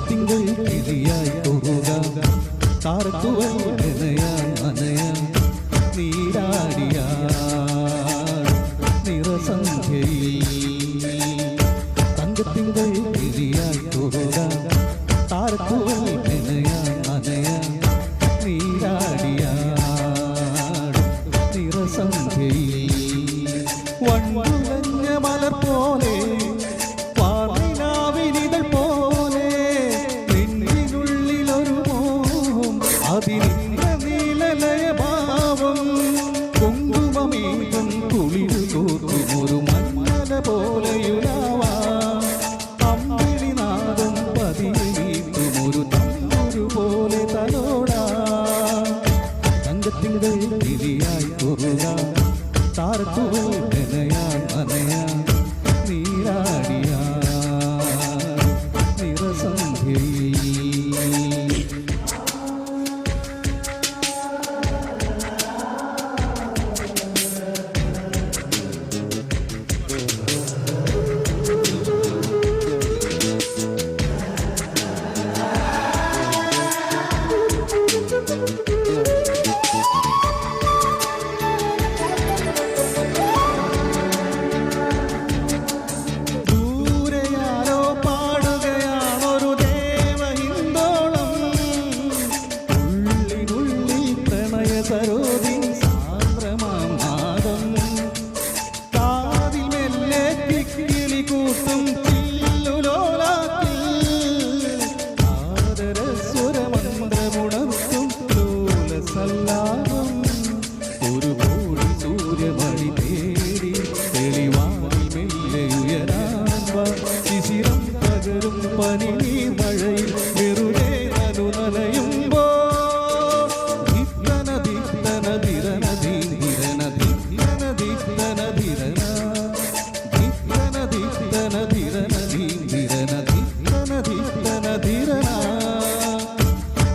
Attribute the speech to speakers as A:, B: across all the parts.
A: തിങ്കൾ കിളിയായി പോകാം താരത്തുവൽ നനയാൻ നനയാൻ നീരാടിയ നിറസന്ധ്യയിൽ തങ്കത്തിങ്കൾ കിളിയായി പോകാം താരത്തുവൽ നനയാൻ നനയാൻ നീരാടിയ നിറസന്ധ്യയിൽ വണ്ണുലഞ്ഞ മലർ പോലെ നീലലയഭാവം കുങ്കുമമേകം കുളിരു കോർത്തുമൊരു മഞ്ഞല പോലെയുലാവാം അമ്പിളിനാദം പതിയെ നീട്ടുമൊരു തമ്പുരു പോലെ തലോടാം തങ്കത്തിങ്കൾ കിളിയായി കുറുകാം താരത്തുവൽ നനയാൻ നനയാൻ നീരാടിയ നിറസന്ധ്യയിൽ സരോദിൻ സാന്ദ്രമാദം കാതിൽ മെല്ലെ കിക്കിളി കൂട്ടും ചില്ലുലോലാത്തിൽ ആദരസ്വരമന്ത്രമുണർത്തും ലോലസല്ലാപം ഒരു കോടി സൂര്യമണി തേടി തെളിവാനിൽ മെല്ലെ ഉയരാൻ വാ ശിശിരം പകരും പനിനീർ മഴയിൽ വെറുതെ നനയുമ്പോ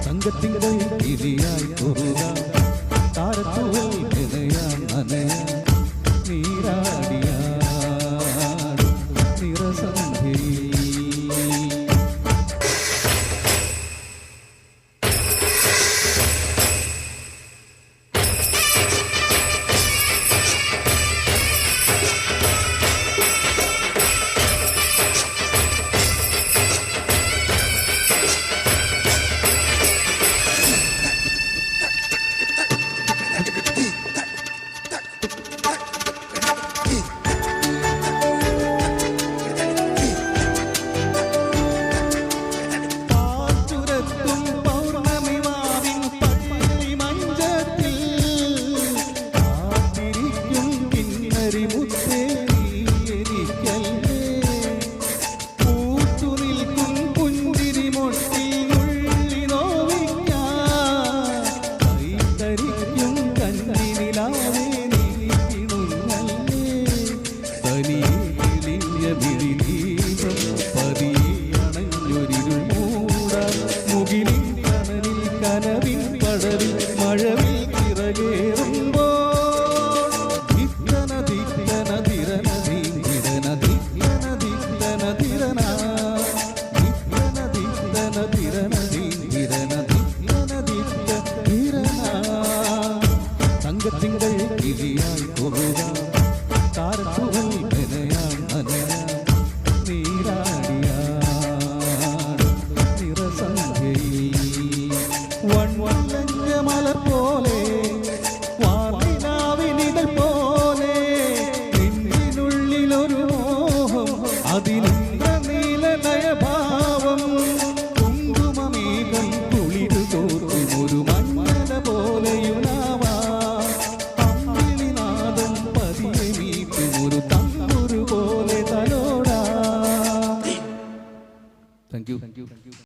A: തങ്കത്തിങ്കൾ കിളിയായി കുറുകാം താരത്തുവൽ നനയാൻ നനയാൻ